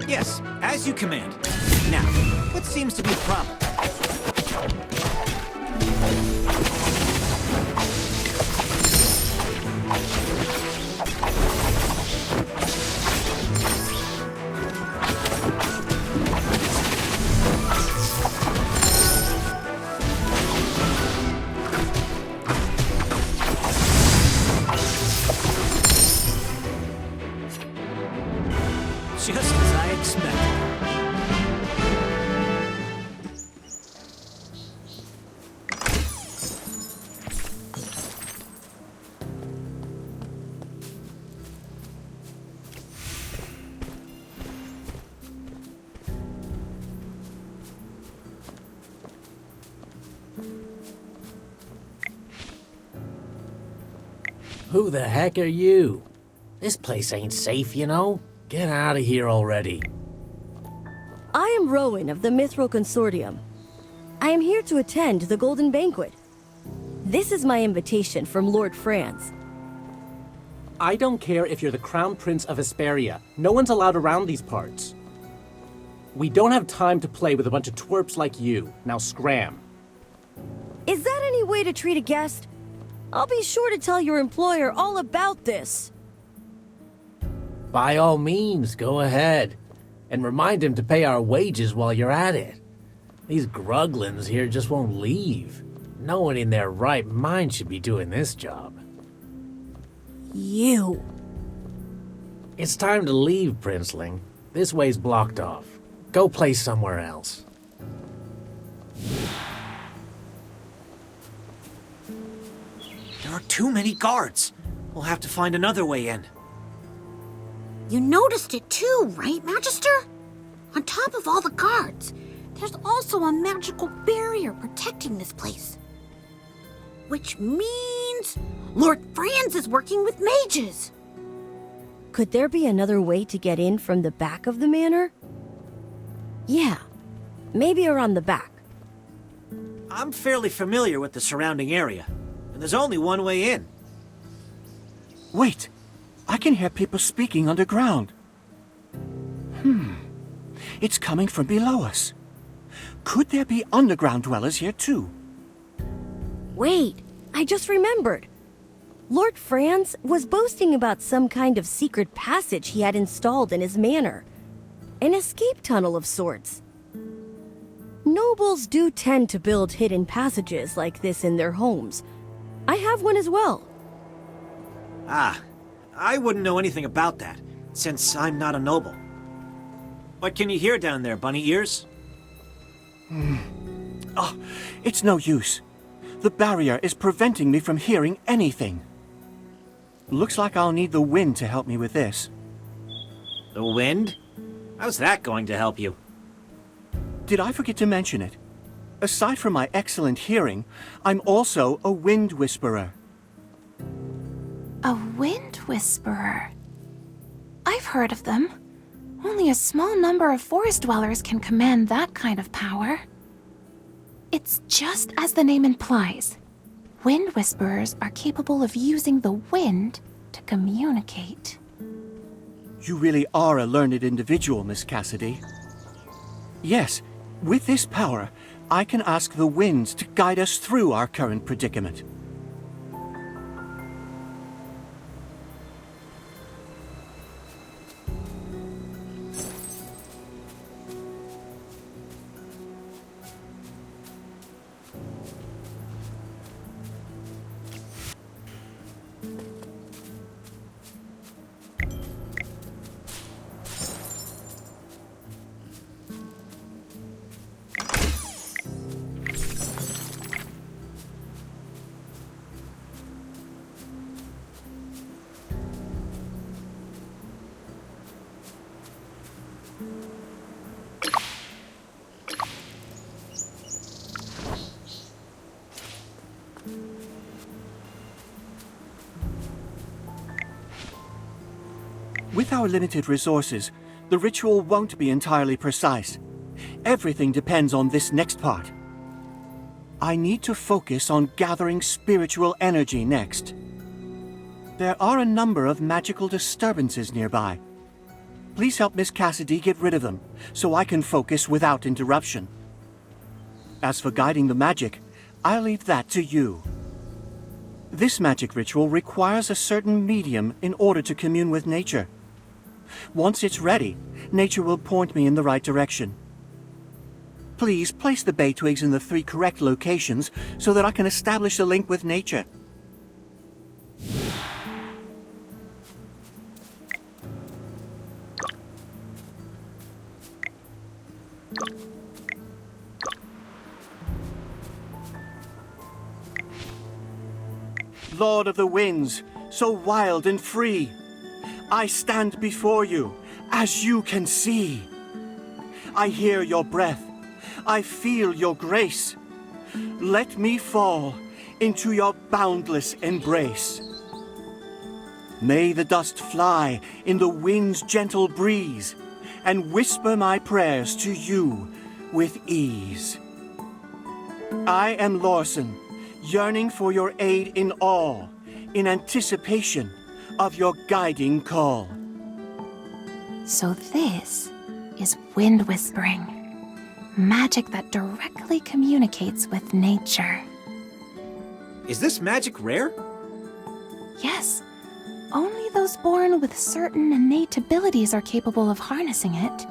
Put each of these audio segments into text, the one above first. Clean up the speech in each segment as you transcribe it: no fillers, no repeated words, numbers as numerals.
Yes, as you command. Now, what seems to be the problem? Just as I expected. Who the heck are you? This place ain't safe, you know? Get out of here already. I am Rowan of the Mithril Consortium. I am here to attend the Golden Banquet. This is my invitation from Lord Franz. I don't care if you're the Crown Prince of Hesperia. No one's allowed around these parts. We don't have time to play with a bunch of twerps like you. Now scram. Is that any way to treat a guest? I'll be sure to tell your employer all about this. By all means, go ahead. And remind him to pay our wages while you're at it. These gruglins here just won't leave. No one in their right mind should be doing this job. You. It's time to leave, Princeling. This way's blocked off. Go play somewhere else. There are too many guards. We'll have to find another way in. You noticed it too, right, Magister? On top of all the guards, there's also a magical barrier protecting this place. Which means Lord Franz is working with mages. Could there be another way to get in from the back of the manor? Yeah, maybe around the back. I'm fairly familiar with the surrounding area, and there's only one way in. Wait! I can hear people speaking underground. It's coming from below us. Could there be underground dwellers here too? Wait, I just remembered. Lord Franz was boasting about some kind of secret passage he had installed in his manor. An escape tunnel of sorts. Nobles do tend to build hidden passages like this in their homes. I have one as well. Ah, I wouldn't know anything about that, since I'm not a noble. What can you hear down there, bunny ears? It's no use. The barrier is preventing me from hearing anything. Looks like I'll need the wind to help me with this. The wind? How's that going to help you? Did I forget to mention it? Aside from my excellent hearing, I'm also a wind whisperer. A wind whisperer. I've heard of them. Only a small number of forest dwellers can command that kind of power. It's just as the name implies. Wind whisperers are capable of using the wind to communicate. You really are a learned individual, Miss Cassidy. Yes, with this power, I can ask the winds to guide us through our current predicament. With our limited resources, the ritual won't be entirely precise. Everything depends on this next part. I need to focus on gathering spiritual energy next. There are a number of magical disturbances nearby. Please help Miss Cassidy get rid of them, so I can focus without interruption. As for guiding the magic, I'll leave that to you. This magic ritual requires a certain medium in order to commune with nature. Once it's ready, nature will point me in the right direction. Please place the bay twigs in the 3 correct locations so that I can establish a link with nature. Lord of the winds, so wild and free, I stand before you, as you can see. I hear your breath, I feel your grace. Let me fall into your boundless embrace. May the dust fly in the wind's gentle breeze, and whisper my prayers to you with ease. I am Lorson, yearning for your aid in awe, in anticipation of your guiding call. So this is wind whispering. Magic that directly communicates with nature. Is this magic rare? Yes, only those born with certain innate abilities are capable of harnessing it.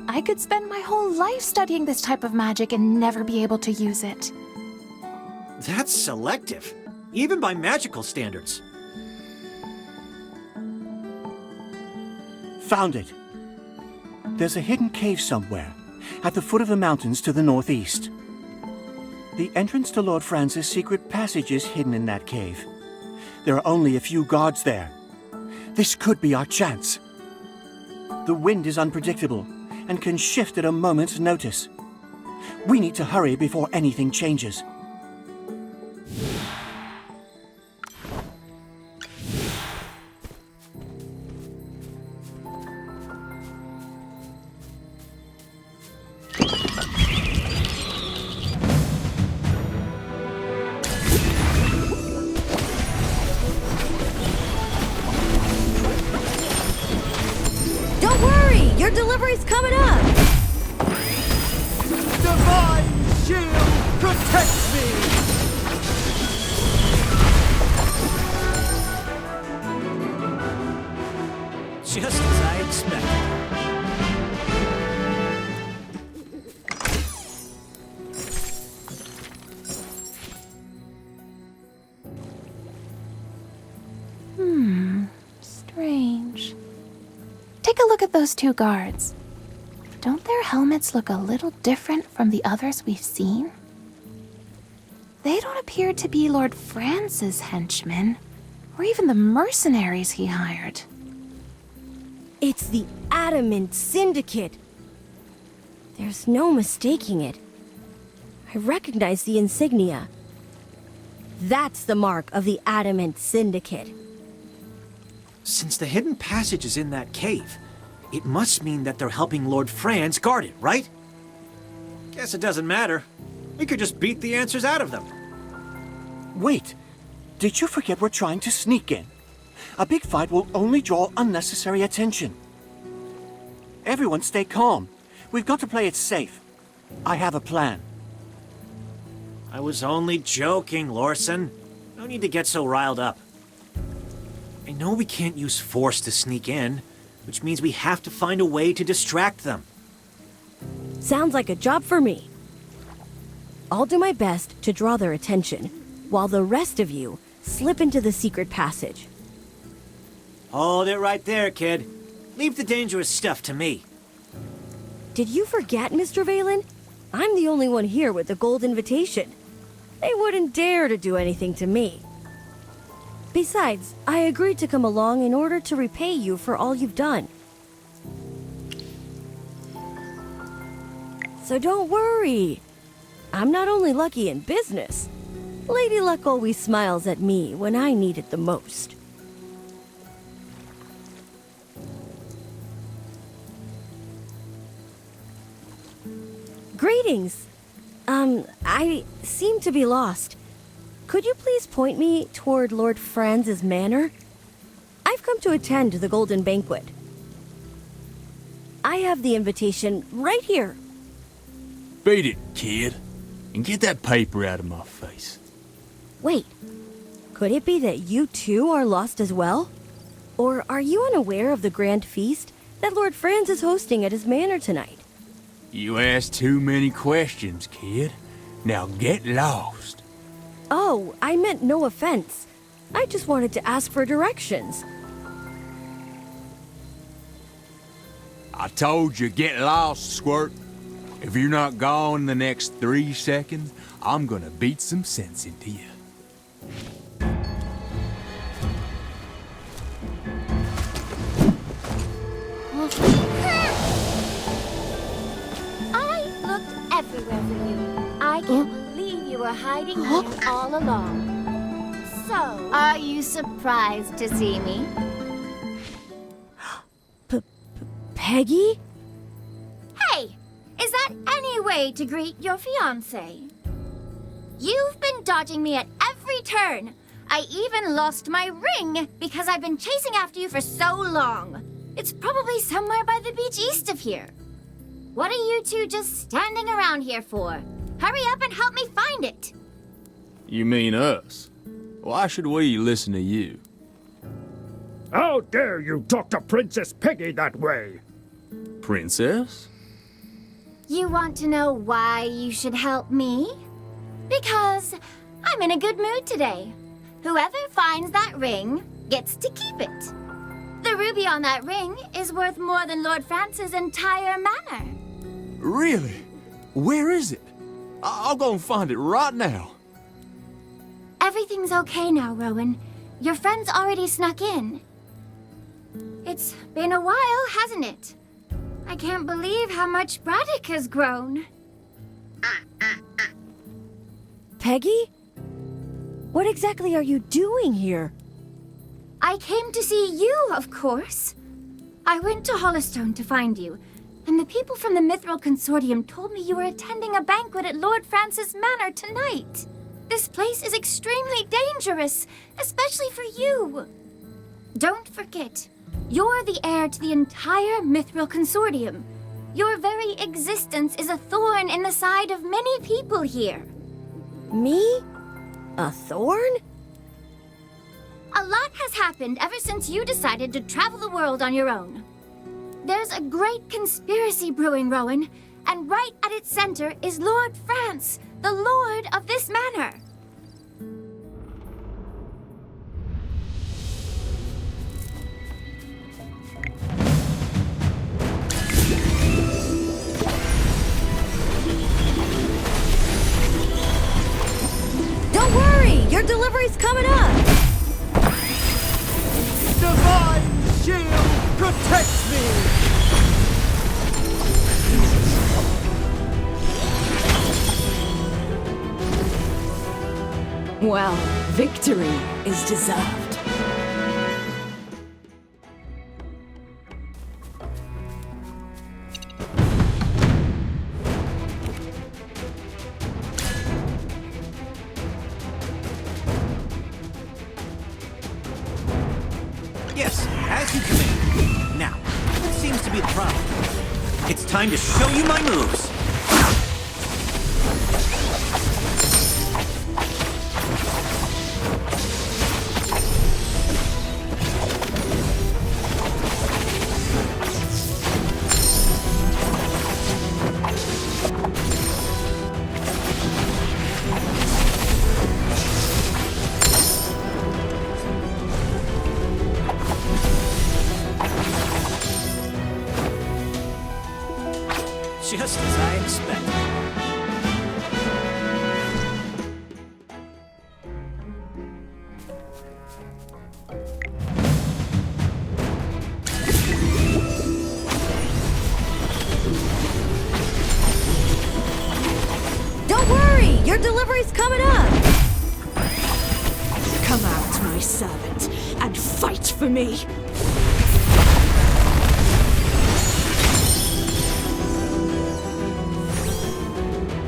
I could spend my whole life studying this type of magic and never be able to use it. That's selective, even by magical standards. Found it. There's a hidden cave somewhere, at the foot of the mountains to the northeast. The entrance to Lord Franz's secret passage is hidden in that cave. There are only a few guards there. This could be our chance. The wind is unpredictable and can shift at a moment's notice. We need to hurry before anything changes. Don't worry! Your delivery's coming up! Divine shield protects me! Just as I expected. Strange. Take a look at those 2 guards. Don't their helmets look a little different from the others we've seen? They don't appear to be Lord Franz's henchmen, or even the mercenaries he hired. It's the Adamant Syndicate. There's no mistaking it. I recognize the insignia. That's the mark of the Adamant Syndicate. Since the hidden passage is in that cave, it must mean that they're helping Lord Franz guard it, right? Guess it doesn't matter. We could just beat the answers out of them. Wait, did you forget we're trying to sneak in? A big fight will only draw unnecessary attention. Everyone stay calm. We've got to play it safe. I have a plan. I was only joking, Lorson. No need to get so riled up. I know we can't use force to sneak in, which means we have to find a way to distract them. Sounds like a job for me. I'll do my best to draw their attention, while the rest of you slip into the secret passage. Hold it right there, kid. Leave the dangerous stuff to me. Did you forget, Mr. Valen? I'm the only one here with the gold invitation. They wouldn't dare to do anything to me. Besides, I agreed to come along in order to repay you for all you've done. So don't worry. I'm not only lucky in business. Lady Luck always smiles at me when I need it the most. Greetings. I seem to be lost. Could you please point me toward Lord Franz's manor? I've come to attend the Golden Banquet. I have the invitation right here. Beat it, kid. And get that paper out of my face. Wait, could it be that you too are lost as well? Or are you unaware of the grand feast that Lord Franz is hosting at his manor tonight? You asked too many questions, kid. Now get lost. Oh, I meant no offense. I just wanted to ask for directions. I told you, get lost, Squirt. If you're not gone in the next 3 seconds, I'm gonna beat some sense into you. I looked everywhere for you. I can't believe you were hiding here all along. So, are you surprised to see me? Peggy? Hey, is that any way to greet your fiancé? You've been dodging me at every turn. I even lost my ring because I've been chasing after you for so long. It's probably somewhere by the beach east of here. What are you two just standing around here for? Hurry up and help me find it. You mean us? Why should we listen to you? How dare you talk to Princess Peggy that way? Princess? You want to know why you should help me? Because I'm in a good mood today. Whoever finds that ring gets to keep it. The ruby on that ring is worth more than Lord Franz's entire manor. Really? Where is it? I'll go and find it right now. Everything's okay now, Rowan. Your friend's already snuck in. It's been a while, hasn't it? I can't believe how much Braddock has grown. Peggy? What exactly are you doing here? I came to see you, of course. I went to Hollowstone to find you, and the people from the Mithril Consortium told me you were attending a banquet at Lord Franz's manor tonight. This place is extremely dangerous, especially for you. Don't forget, you're the heir to the entire Mithril Consortium. Your very existence is a thorn in the side of many people here. Me? A thorn? A lot has happened ever since you decided to travel the world on your own. There's a great conspiracy brewing, Rowan, and right at its center is Lord Franz, the lord of this manor. Don't worry! Your delivery's coming up! Divine shield protects me! Well, victory is deserved. Yes, as you command. Now, what seems to be the problem? It's time to show you my moves. Just as I expected. Don't worry! Your delivery's coming up! Come out, my servant, and fight for me.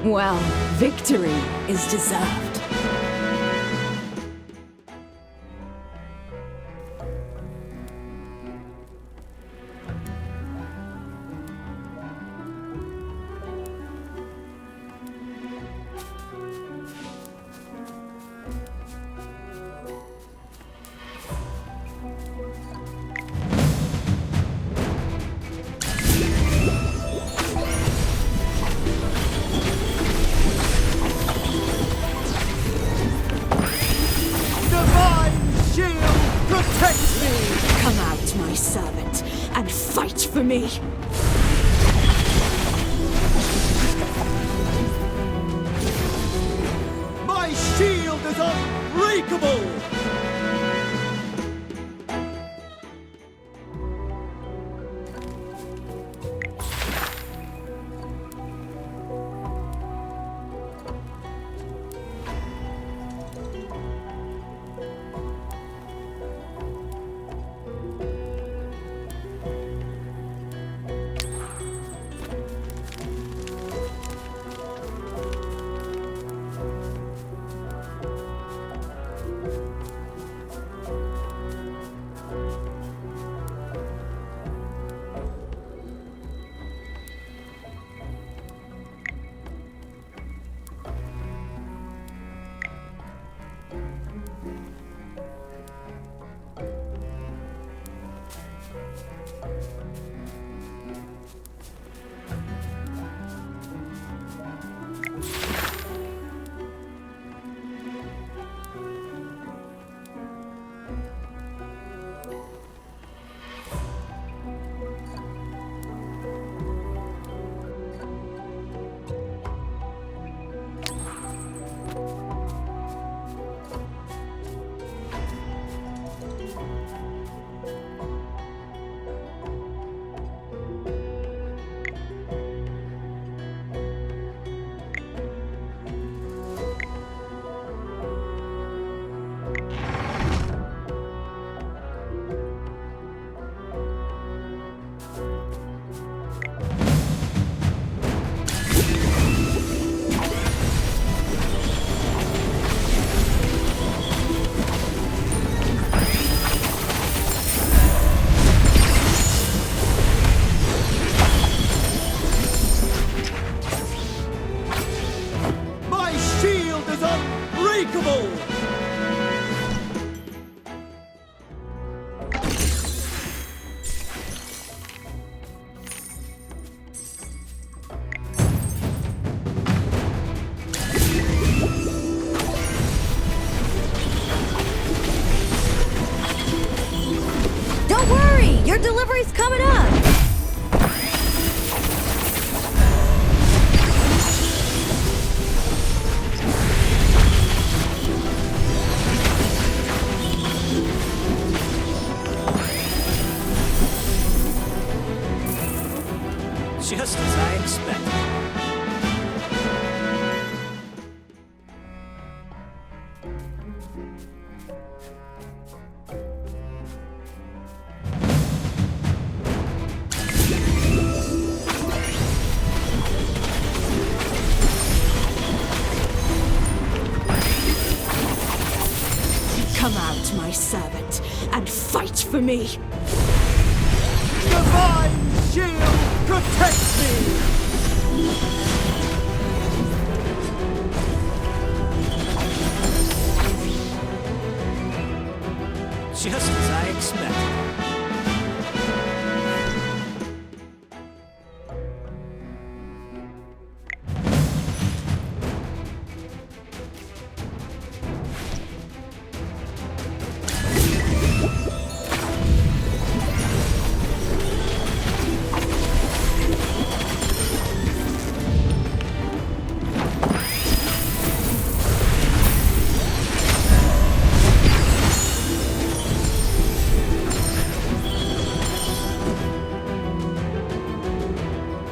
Well, victory is deserved. Come out, my servant, and fight for me! My shield is unbreakable! Your delivery's coming up! Just as I expected. Come out, my servant, and fight for me! Divine shield protects me! Just as I expected.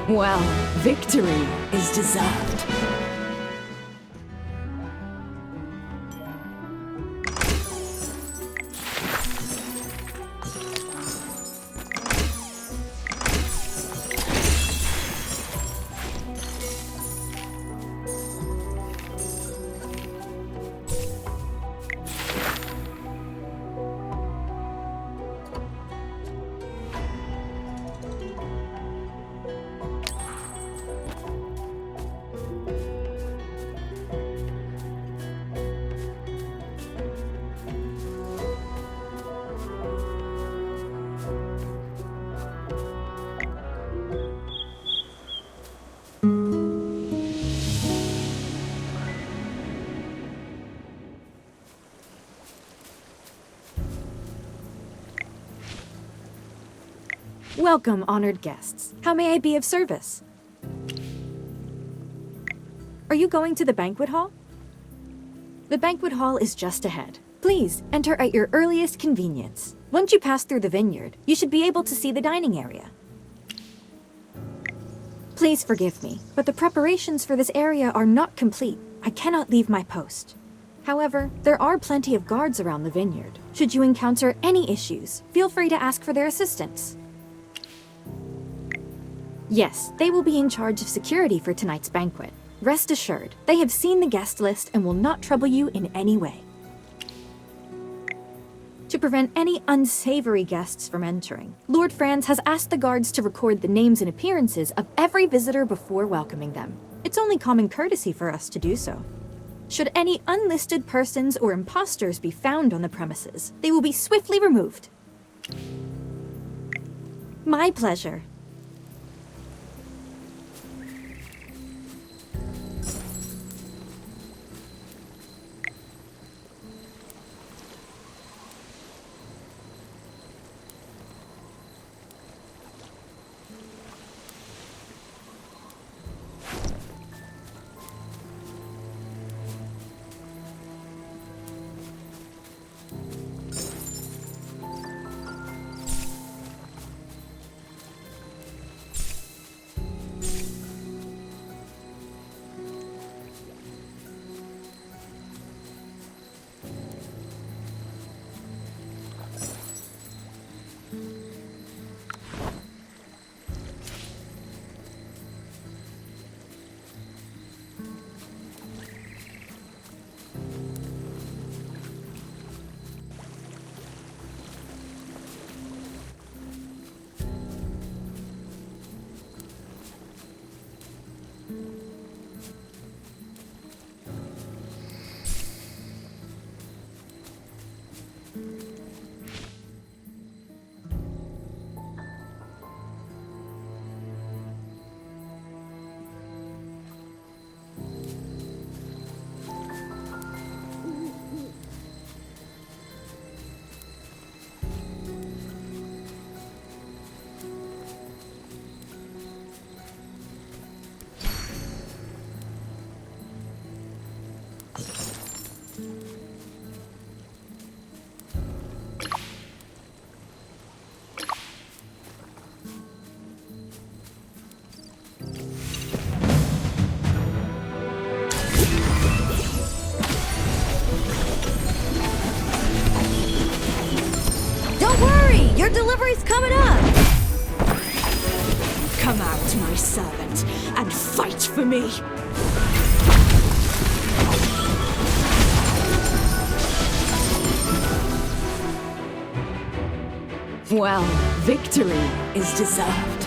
Well, victory is deserved. Welcome, honored guests. How may I be of service? Are you going to the banquet hall? The banquet hall is just ahead. Please, enter at your earliest convenience. Once you pass through the vineyard, you should be able to see the dining area. Please forgive me, but the preparations for this area are not complete. I cannot leave my post. However, there are plenty of guards around the vineyard. Should you encounter any issues, feel free to ask for their assistance. Yes, they will be in charge of security for tonight's banquet. Rest assured, they have seen the guest list and will not trouble you in any way. To prevent any unsavory guests from entering, Lord Franz has asked the guards to record the names and appearances of every visitor before welcoming them. It's only common courtesy for us to do so. Should any unlisted persons or imposters be found on the premises, they will be swiftly removed. My pleasure. Your delivery's coming up! Come out, my servant, and fight for me! Well, victory is deserved.